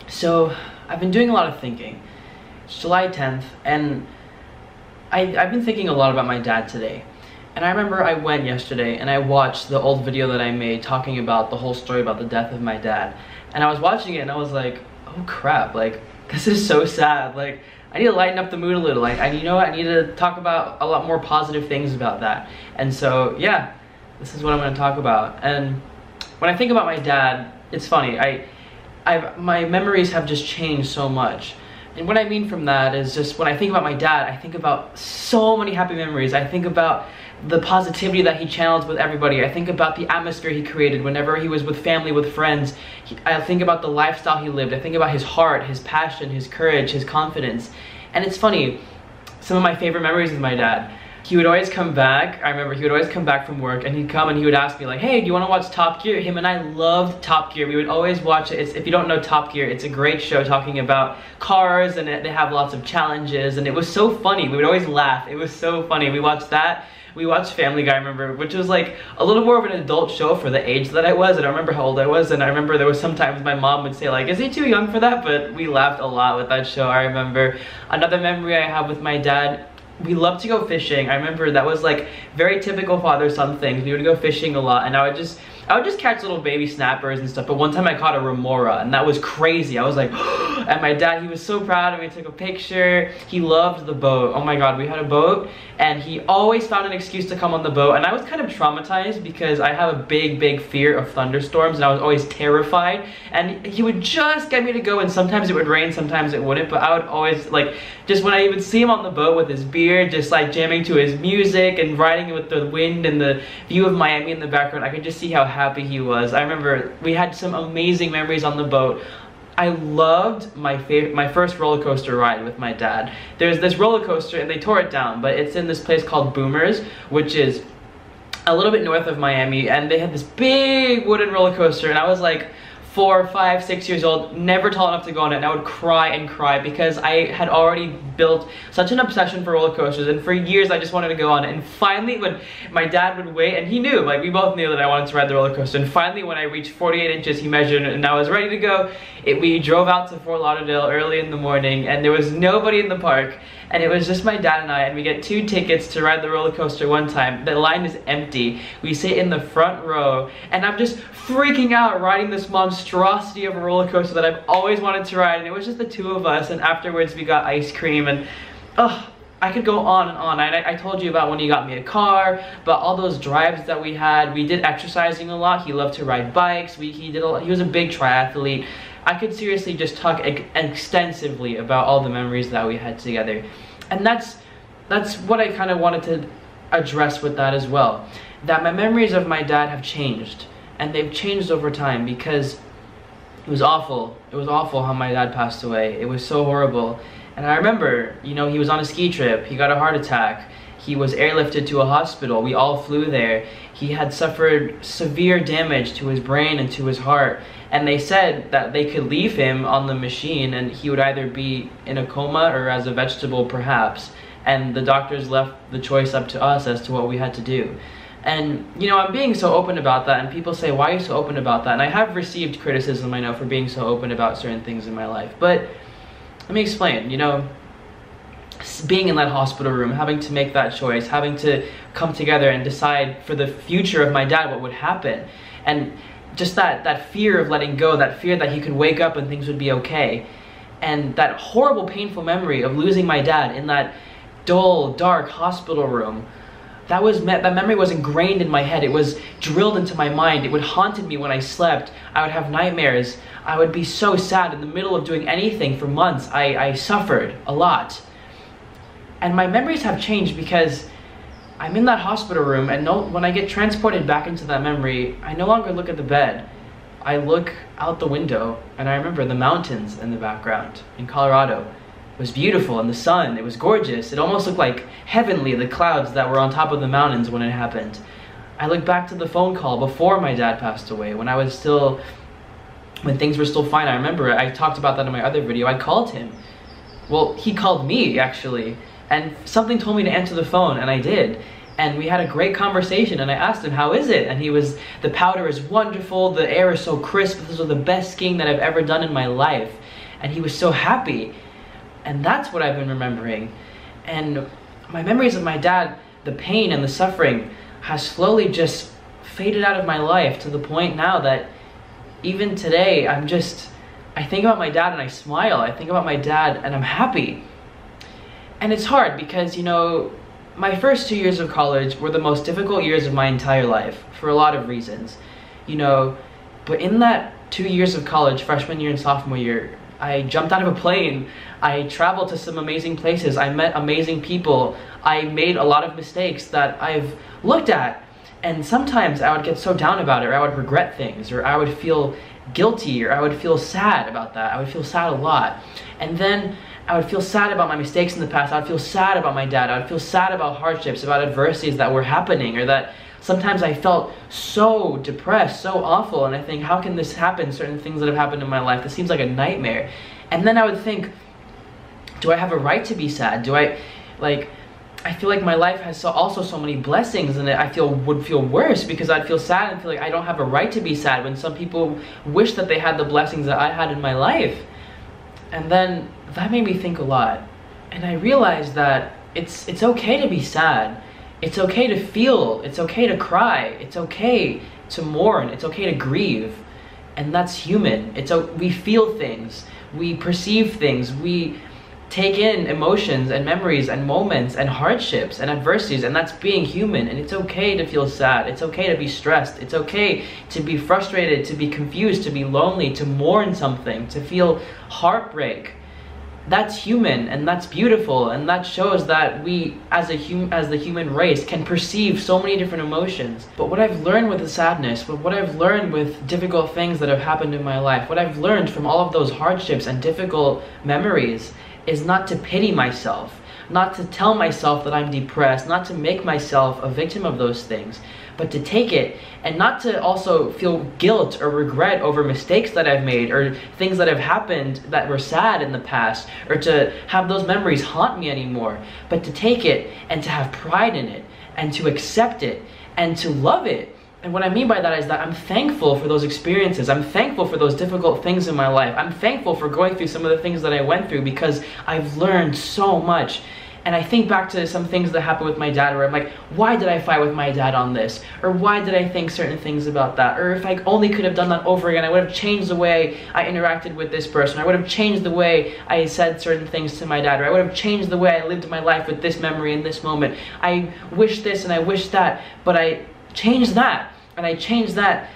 So I've been doing a lot of thinking. It's July 10th, and I've been thinking a lot about my dad today. And I remember I went yesterday and I watched the old video that I made talking about the whole story about the death of my dad. And I was watching it and I was like, oh crap, like, this is so sad. Like, I need to lighten up the mood a little. Like, you know what? I need to talk about a lot more positive things about that. And so, yeah, this is what I'm going to talk about. And when I think about my dad, it's funny. My memories have just changed so much. And what I mean from that is just when I think about my dad, I think about so many happy memories. I think about the positivity that he channeled with everybody. I think about the atmosphere he created whenever he was with family, with friends. I think about the lifestyle he lived. I think about his heart, his passion, his courage, his confidence. And it's funny, some of my favorite memories with my dad. He would always come back. I remember he would always come back from work and he'd come and he would ask me like, hey, do you want to watch Top Gear? Him and I loved Top Gear. We would always watch it. If you don't know Top Gear, it's a great show talking about cars, and they have lots of challenges, and it was so funny. We would always laugh. It was so funny. We watched that. We watched Family Guy, I remember, which was like a little more of an adult show for the age that I was. I don't remember how old I was, and I remember there was sometimes my mom would say like, is he too young for that? But we laughed a lot with that show. I remember another memory I have with my dad, we loved to go fishing. I remember that was like very typical father-son things. We would go fishing a lot, and I would just catch little baby snappers and stuff. But one time I caught a remora, and that was crazy. I was like, and my dad, he was so proud of me. Took a picture. He loved the boat. Oh my God, we had a boat, and he always found an excuse to come on the boat. And I was kind of traumatized because I have a big fear of thunderstorms, and I was always terrified. And he would just get me to go, and sometimes it would rain, sometimes it wouldn't. But I would always like, just when I would see him on the boat with his beer, just like jamming to his music and riding with the wind and the view of Miami in the background, I could just see how happy he was. I remember we had some amazing memories on the boat. I loved my first roller coaster ride with my dad. There's this roller coaster and they tore it down, but it's in this place called Boomers, which is a little bit north of Miami, and they had this big wooden roller coaster, and I was like 4, 5, 6 years old, never tall enough to go on it, and I would cry and cry because I had already built such an obsession for roller coasters, and for years I just wanted to go on it. And finally, when my dad would wait, and he knew, like we both knew that I wanted to ride the roller coaster, and finally when I reached 48 inches, he measured it and I was ready to go. We drove out to Fort Lauderdale early in the morning, and there was nobody in the park, and it was just my dad and I, and we get 2 tickets to ride the roller coaster one time. The line is empty. We sit in the front row, and I'm just freaking out riding this monstrosity of a roller coaster that I've always wanted to ride, and it was just the 2 of us, and afterwards we got ice cream, and I could go on and on. I told you about when he got me a car, about all those drives that we had. We did exercising a lot. He loved to ride bikes. He was a big triathlete. I could seriously just talk extensively about all the memories that we had together. And that's what I kind of wanted to address with that as well. That my memories of my dad have changed. And they've changed over time because it was awful. It was awful how my dad passed away. It was so horrible. And I remember, you know, he was on a ski trip. He got a heart attack. He was airlifted to a hospital. We all flew there. He had suffered severe damage to his brain and to his heart. And they said that they could leave him on the machine and he would either be in a coma or as a vegetable perhaps. And the doctors left the choice up to us as to what we had to do. And, you know, I'm being so open about that, and people say, why are you so open about that? And I have received criticism, I know, for being so open about certain things in my life. But let me explain, you know, being in that hospital room, having to make that choice, having to come together and decide for the future of my dad what would happen. And just that fear of letting go, that fear that he could wake up and things would be okay. And that horrible, painful memory of losing my dad in that dull, dark hospital room. That memory was ingrained in my head. It was drilled into my mind. It would haunted me when I slept. I would have nightmares. I would be so sad in the middle of doing anything for months. I suffered a lot. And my memories have changed because I'm in that hospital room, and when I get transported back into that memory, I no longer look at the bed. I look out the window, and I remember the mountains in the background in Colorado. It was beautiful, and the sun, it was gorgeous. It almost looked like heavenly, the clouds that were on top of the mountains when it happened. I look back to the phone call before my dad passed away, when things were still fine. I remember I talked about that in my other video. I called him. Well, he called me, actually, and something told me to answer the phone, and I did. and we had a great conversation, and I asked him, how is it? And he was, the powder is wonderful, the air is so crisp, this was the best skiing that I've ever done in my life. And he was so happy. And that's what I've been remembering. And my memories of my dad, the pain and the suffering, has slowly just faded out of my life to the point now that even today, I think about my dad and I smile. I think about my dad and I'm happy. And it's hard because, you know, my first 2 years of college were the most difficult years of my entire life for a lot of reasons, you know, but in that 2 years of college, freshman year and sophomore year, I jumped out of a plane, I traveled to some amazing places, I met amazing people, I made a lot of mistakes that I've looked at, and sometimes I would get so down about it, or I would regret things, or I would feel guilty, or I would feel sad about that. I would feel sad a lot. And then I would feel sad about my mistakes in the past. I would feel sad about my dad. I would feel sad about hardships, about adversities that were happening, or that sometimes I felt so depressed, so awful, and I think, how can this happen? Certain things that have happened in my life, this seems like a nightmare. And then I would think, do I have a right to be sad? I feel like my life has also so many blessings, and I would feel worse because I'd feel sad and feel like I don't have a right to be sad when some people wish that they had the blessings that I had in my life. And then that made me think a lot, and I realized that it's okay to be sad. It's okay to feel, it's okay to cry, it's okay to mourn, it's okay to grieve, and that's human. We feel things, we perceive things, we take in emotions and memories and moments and hardships and adversities, and that's being human. And it's okay to feel sad, it's okay to be stressed, it's okay to be frustrated, to be confused, to be lonely, to mourn something, to feel heartbreak. That's human, and that's beautiful, and that shows that we as the human race can perceive so many different emotions. But what I've learned with the sadness, what I've learned with difficult things that have happened in my life, what I've learned from all of those hardships and difficult memories is not to pity myself, not to tell myself that I'm depressed, not to make myself a victim of those things, but to take it and not to also feel guilt or regret over mistakes that I've made or things that have happened that were sad in the past, or to have those memories haunt me anymore, but to take it and to have pride in it and to accept it and to love it. And what I mean by that is that I'm thankful for those experiences. I'm thankful for those difficult things in my life. I'm thankful for going through some of the things that I went through because I've learned so much. And I think back to some things that happened with my dad where I'm like, why did I fight with my dad on this? Or why did I think certain things about that? Or if I only could have done that over again, I would have changed the way I interacted with this person. I would have changed the way I said certain things to my dad. Or I would have changed the way I lived my life with this memory in this moment. I wish this and I wish that, but I changed that. And I changed that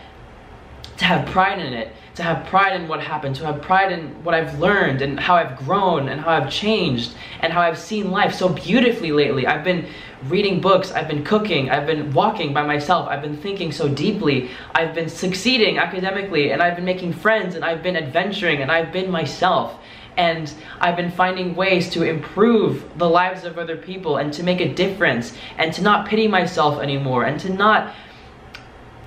to have pride in it, to have pride in what happened, to have pride in what I've learned and how I've grown and how I've changed and how I've seen life so beautifully lately. I've been reading books, I've been cooking, I've been walking by myself, I've been thinking so deeply, I've been succeeding academically, and I've been making friends, and I've been adventuring, and I've been myself. And I've been finding ways to improve the lives of other people and to make a difference and to not pity myself anymore and to not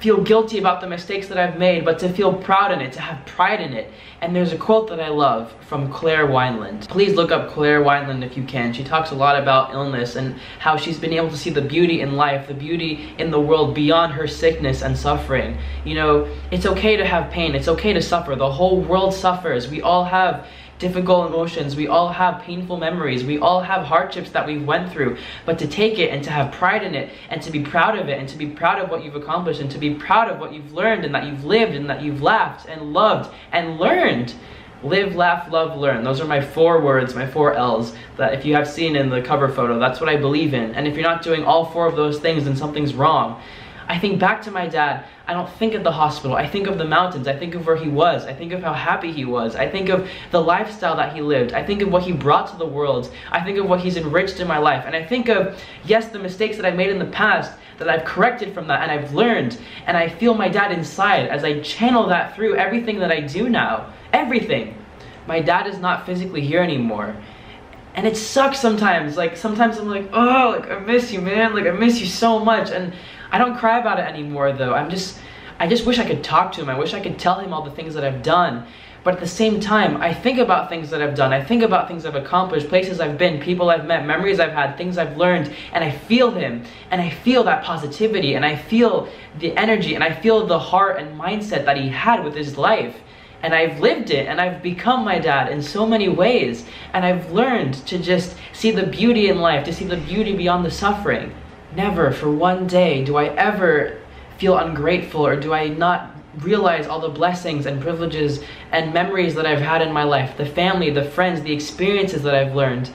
feel guilty about the mistakes that I've made, but to feel proud in it, to have pride in it. And there's a quote that I love from Claire Wineland. Please look up Claire Wineland if you can. She talks a lot about illness and how she's been able to see the beauty in life, the beauty in the world beyond her sickness and suffering. You know, it's okay to have pain, it's okay to suffer. The whole world suffers. We all have difficult emotions, we all have painful memories, we all have hardships that we went through, but to take it and to have pride in it and to be proud of it and to be proud of what you've accomplished and to be proud of what you've learned and that you've lived and that you've laughed and loved and learned. Live, laugh, love, learn. Those are my 4 words, my 4 L's that if you have seen in the cover photo, that's what I believe in. And if you're not doing all 4 of those things, then something's wrong. I think back to my dad, I don't think of the hospital, I think of the mountains, I think of where he was, I think of how happy he was, I think of the lifestyle that he lived, I think of what he brought to the world, I think of what he's enriched in my life, and I think of, yes, the mistakes that I made in the past, that I've corrected from that, and I've learned, and I feel my dad inside as I channel that through everything that I do now, everything. My dad is not physically here anymore. And it sucks sometimes, like sometimes I'm like, oh, like I miss you, man, like I miss you so much, and I don't cry about it anymore though. I just wish I could talk to him. I wish I could tell him all the things that I've done. But at the same time, I think about things that I've done, I think about things I've accomplished, places I've been, people I've met, memories I've had, things I've learned, and I feel him, and I feel that positivity, and I feel the energy, and I feel the heart and mindset that he had with his life. And I've lived it, and I've become my dad in so many ways, and I've learned to just see the beauty in life, to see the beauty beyond the suffering. Never for one day do I ever feel ungrateful, or do I not realize all the blessings and privileges and memories that I've had in my life, the family, the friends, the experiences that I've learned.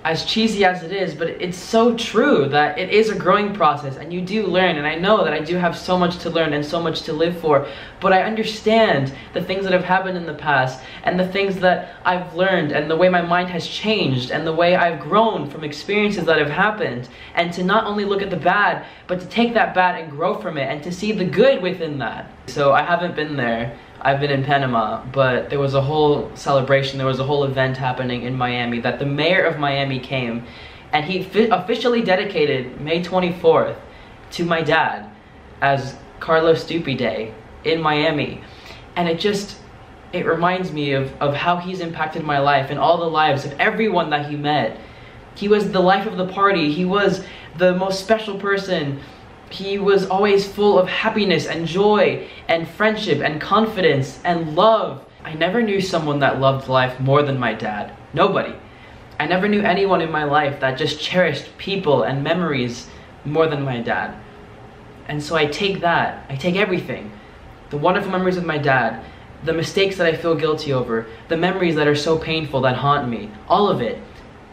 As cheesy as it is, but it's so true that it is a growing process, and you do learn, and I know that I do have so much to learn and so much to live for, but I understand the things that have happened in the past, and the things that I've learned, and the way my mind has changed, and the way I've grown from experiences that have happened, and to not only look at the bad, but to take that bad and grow from it, and to see the good within that. So I haven't been there. I've been in Panama, but there was a whole celebration, there was a whole event happening in Miami that the mayor of Miami came, and he officially dedicated May 24th to my dad as Carlos Stupi Day in Miami. And it reminds me of how he's impacted my life and all the lives of everyone that he met. He was the life of the party, he was the most special person. He was always full of happiness and joy and friendship and confidence and love. I never knew someone that loved life more than my dad. Nobody. I never knew anyone in my life that just cherished people and memories more than my dad. And so I take everything, the wonderful memories of my dad, the mistakes that I feel guilty over, the memories that are so painful that haunt me, all of it,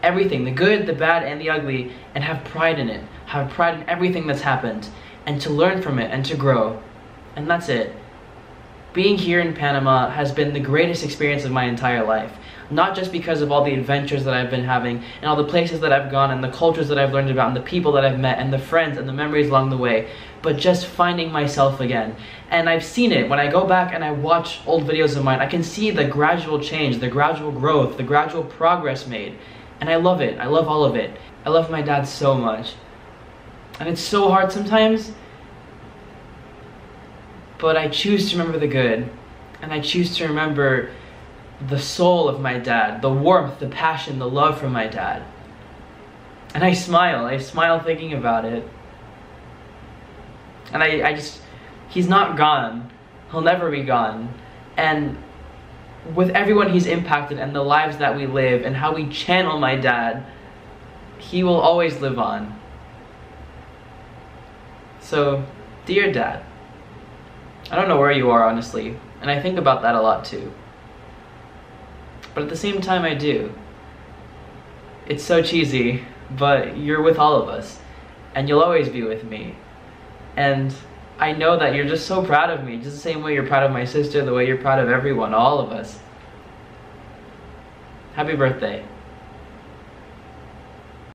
everything, the good, the bad, and the ugly, and have pride in it. Have pride in everything that's happened, and to learn from it and to grow. And that's it. Being here in Panama has been the greatest experience of my entire life. Not just because of all the adventures that I've been having, and all the places that I've gone, and the cultures that I've learned about, and the people that I've met, and the friends and the memories along the way, but just finding myself again. And I've seen it. When I go back and I watch old videos of mine, I can see the gradual change, the gradual growth, the gradual progress made. And I love it. I love all of it. I love my dad so much. And it's so hard sometimes, but I choose to remember the good, and I choose to remember the soul of my dad, the warmth, the passion, the love from my dad. And I smile thinking about it. And he's not gone, he'll never be gone. And with everyone he's impacted and the lives that we live and how we channel my dad, he will always live on. So, dear Dad, I don't know where you are, honestly, and I think about that a lot too. But at the same time, I do. It's so cheesy, but you're with all of us, and you'll always be with me. And I know that you're just so proud of me, just the same way you're proud of my sister, the way you're proud of everyone, all of us. Happy birthday.